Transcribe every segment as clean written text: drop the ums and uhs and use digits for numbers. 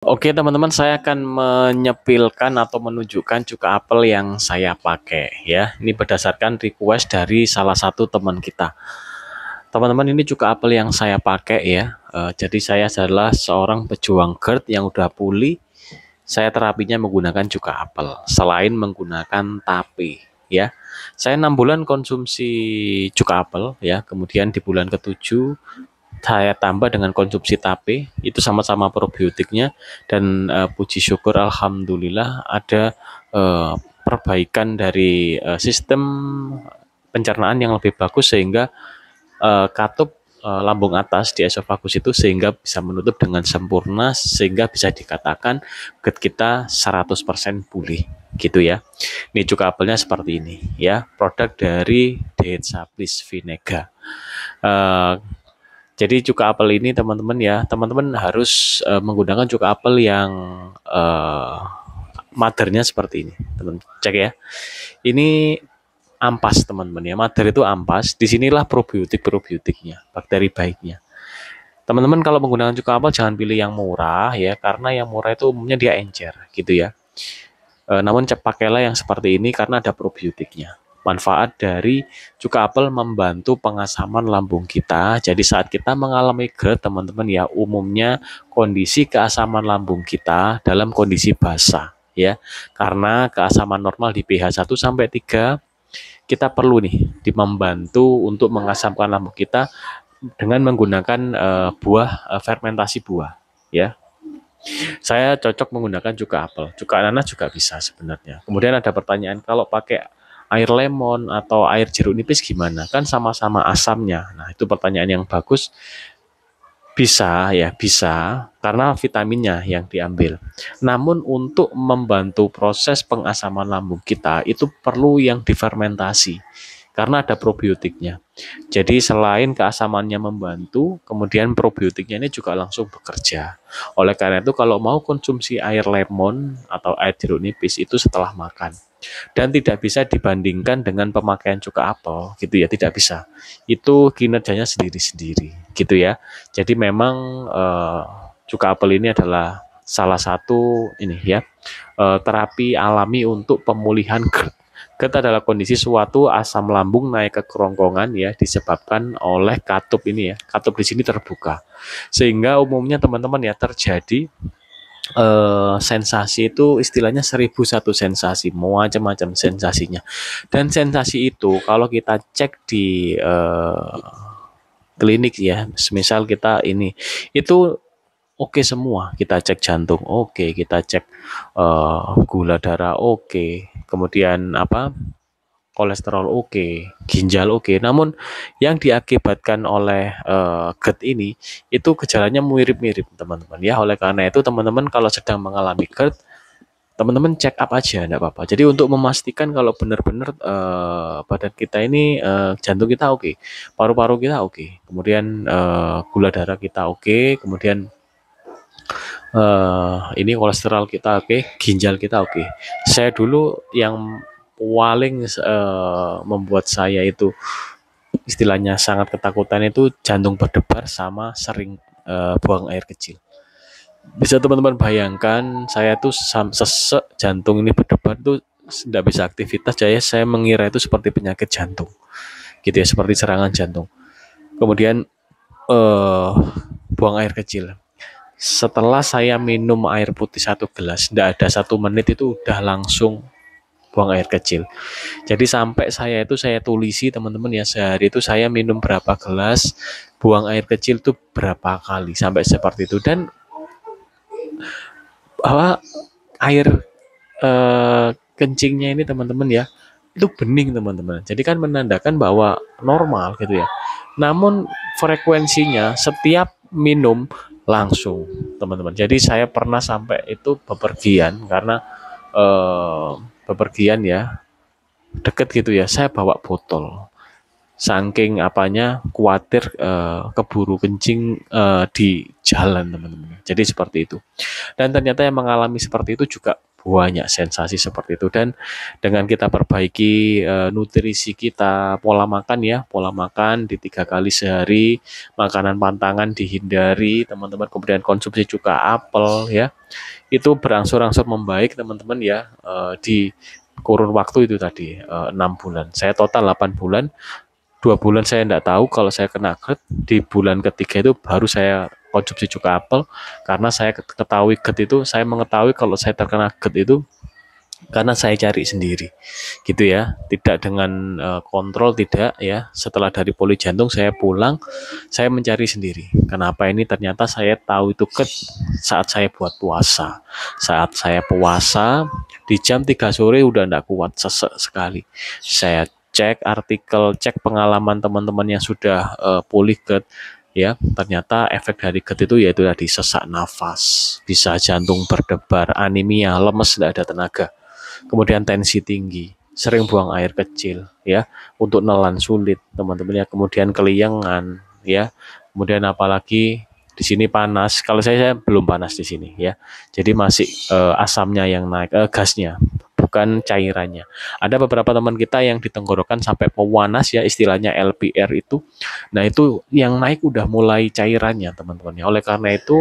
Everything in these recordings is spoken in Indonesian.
Oke teman-teman, saya akan menyepilkan atau menunjukkan cuka apel yang saya pakai ya. Ini berdasarkan request dari salah satu teman kita. Teman-teman, ini cuka apel yang saya pakai ya. Jadi saya adalah seorang pejuang GERD yang udah pulih. Saya terapinya menggunakan cuka apel selain menggunakan tape ya. Saya 6 bulan konsumsi cuka apel ya. Kemudian di bulan ketujuh saya tambah dengan konsumsi tape, itu sama-sama probiotiknya, dan puji syukur alhamdulillah ada perbaikan dari sistem pencernaan yang lebih bagus sehingga katup lambung atas di esofagus itu sehingga bisa menutup dengan sempurna sehingga bisa dikatakan GERD kita 100% pulih gitu ya. Ini cuka apelnya seperti ini ya, produk dari Dehetsablis Vinega. Jadi cuka apel ini teman-teman ya, teman-teman harus menggunakan cuka apel yang mothernya seperti ini. Teman cek ya. Ini ampas teman-teman ya. Mother itu ampas. Disinilah probiotiknya, bakteri baiknya. Teman-teman kalau menggunakan cuka apel jangan pilih yang murah ya, karena yang murah itu umumnya dia encer gitu ya. Namun pakailah yang seperti ini karena ada probiotiknya. Manfaat dari cuka apel membantu pengasaman lambung kita. Jadi saat kita mengalami GERD, teman-teman ya, umumnya kondisi keasaman lambung kita dalam kondisi basah ya. Karena keasaman normal di pH 1 sampai 3, kita perlu nih membantu untuk mengasamkan lambung kita dengan menggunakan fermentasi buah ya. Saya cocok menggunakan cuka apel. Cuka ananas juga bisa sebenarnya. Kemudian ada pertanyaan, kalau pakai air lemon atau air jeruk nipis gimana? Kan sama-sama asamnya. Nah, itu pertanyaan yang bagus. Bisa ya, bisa. Karena vitaminnya yang diambil. Namun untuk membantu proses pengasaman lambung kita, itu perlu yang difermentasi. Karena ada probiotiknya. Jadi selain keasamannya membantu, kemudian probiotiknya ini juga langsung bekerja. Oleh karena itu kalau mau konsumsi air lemon atau air jeruk nipis itu setelah makan. Dan tidak bisa dibandingkan dengan pemakaian cuka apel gitu ya, tidak bisa. Itu kinerjanya sendiri-sendiri gitu ya. Jadi memang cuka apel ini adalah salah satu ini ya, terapi alami untuk pemulihan GERD. GERD adalah kondisi suatu asam lambung naik ke kerongkongan ya, disebabkan oleh katup ini ya. Katup di sini terbuka. Sehingga umumnya teman-teman ya terjadi sensasi itu istilahnya 1001 sensasi, macam-macam sensasinya. Dan sensasi itu kalau kita cek di klinik ya, semisal kita ini, itu oke semua. Kita cek jantung oke, kita cek gula darah oke, kemudian apa, kolesterol oke, ginjal oke. Namun yang diakibatkan oleh GERD ini itu gejalanya mirip-mirip teman-teman ya. Oleh karena itu teman-teman kalau sedang mengalami GERD, teman-teman check up aja, enggak apa-apa. Jadi untuk memastikan kalau benar-benar badan kita ini, jantung kita oke, paru-paru kita oke, kemudian gula darah kita oke, kemudian ini kolesterol kita oke, ginjal kita oke. Saya dulu yang paling membuat saya itu istilahnya sangat ketakutan itu jantung berdebar sama sering buang air kecil. Bisa teman-teman bayangkan, saya tuh sesek jantung ini berdebar tuh tidak bisa aktivitas, saya mengira itu seperti penyakit jantung gitu ya, seperti serangan jantung. Kemudian buang air kecil. Setelah saya minum air putih 1 gelas, tidak ada 1 menit itu udah langsung buang air kecil. Jadi sampai saya tulisi teman-teman ya, sehari itu saya minum berapa gelas, buang air kecil itu berapa kali, sampai seperti itu. Dan air kencingnya ini teman-teman ya, itu bening teman-teman. Jadi kan menandakan bahwa normal gitu ya. Namun frekuensinya setiap minum langsung teman-teman. Jadi saya pernah sampai itu bepergian karena bepergian ya, deket gitu ya, saya bawa botol. Saking apanya khawatir keburu kencing di jalan teman-teman. Jadi seperti itu. Dan ternyata yang mengalami seperti itu juga banyak sensasi seperti itu. Dan dengan kita perbaiki nutrisi kita, pola makan ya, pola makan di 3 kali sehari, makanan pantangan dihindari teman-teman, kemudian konsumsi cuka apel ya, itu berangsur-angsur membaik teman-teman ya, di kurun waktu itu tadi 6 bulan. Saya total 8 bulan. 2 bulan saya tidak tahu kalau saya kena GERD. Di bulan ketiga itu baru saya konsumsi cuka apel, karena saya ketahui GERD itu, saya mengetahui kalau saya terkena GERD itu karena saya cari sendiri gitu ya, tidak dengan kontrol, tidak ya. Setelah dari poli jantung saya pulang, saya mencari sendiri kenapa ini. Ternyata saya tahu itu GERD saat saya buat puasa. Saat saya puasa di jam 3 sore udah tidak kuat, sesek sekali. Saya cek artikel, cek pengalaman teman-teman yang sudah pulih GERD ya, ternyata efek dari GERD itu yaitu tadi sesak nafas, bisa jantung berdebar, anemia, lemes, tidak ada tenaga, kemudian tensi tinggi, sering buang air kecil ya, untuk nelan sulit teman-teman ya, kemudian keliengan ya, kemudian apalagi di sini panas. Kalau saya belum panas di sini ya, jadi masih asamnya yang naik, gasnya bukan cairannya. Ada beberapa teman kita yang di tenggorokan sampai pewanas ya, istilahnya LPR itu. Nah itu yang naik udah mulai cairannya teman-teman ya. Oleh karena itu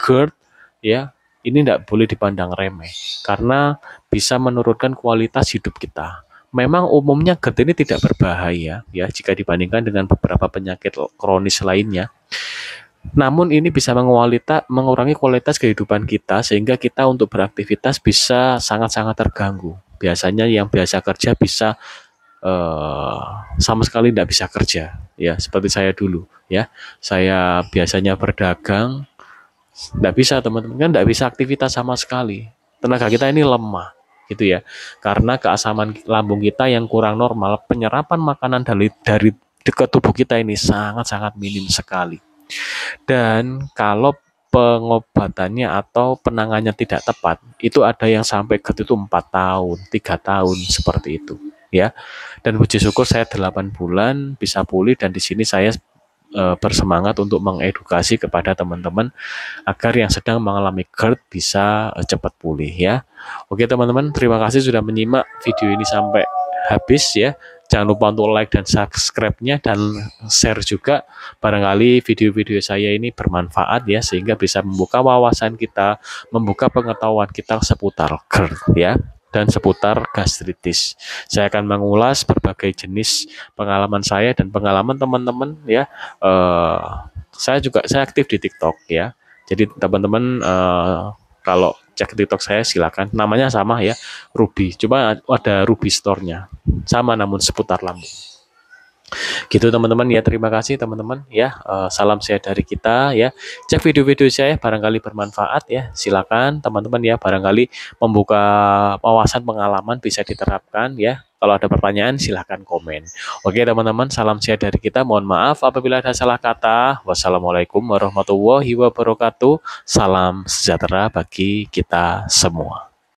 GERD ya, ini tidak boleh dipandang remeh karena bisa menurunkan kualitas hidup kita. Memang umumnya GERD ini tidak berbahaya ya jika dibandingkan dengan beberapa penyakit kronis lainnya. Namun ini bisa mengurangi kualitas kehidupan kita, sehingga kita untuk beraktivitas bisa sangat-sangat terganggu. Biasanya yang biasa kerja bisa sama sekali tidak bisa kerja ya, seperti saya dulu ya. Saya biasanya berdagang, tidak bisa teman-teman, kan tidak bisa aktivitas sama sekali. Tenaga kita ini lemah gitu ya, karena keasaman lambung kita yang kurang normal, penyerapan makanan dari ke tubuh kita ini sangat-sangat minim sekali. Dan kalau pengobatannya atau penanganannya tidak tepat, itu ada yang sampai GERD itu 4 tahun, 3 tahun seperti itu ya. Dan puji syukur saya 8 bulan bisa pulih, dan di sini saya bersemangat untuk mengedukasi kepada teman-teman agar yang sedang mengalami GERD bisa cepat pulih ya. Oke teman-teman, terima kasih sudah menyimak video ini sampai habis ya. Jangan lupa untuk like dan subscribe-nya, dan share juga. Barangkali video-video saya ini bermanfaat ya, sehingga bisa membuka wawasan kita, membuka pengetahuan kita seputar GERD ya, dan seputar gastritis. Saya akan mengulas berbagai jenis pengalaman saya dan pengalaman teman-teman ya. Saya aktif di TikTok ya. Jadi teman-teman kalau cek TikTok saya silakan, namanya sama ya, Ruby. Coba ada Ruby Store-nya. Sama namun seputar lambung. Gitu teman-teman ya, terima kasih teman-teman ya. Salam sehat dari kita ya. Cek video-video saya barangkali bermanfaat ya. Silakan teman-teman ya, barangkali membuka wawasan pengalaman bisa diterapkan ya. Kalau ada pertanyaan silahkan komen. Oke teman-teman, salam sehat dari kita. Mohon maaf apabila ada salah kata. Wassalamualaikum warahmatullahi wabarakatuh. Salam sejahtera bagi kita semua.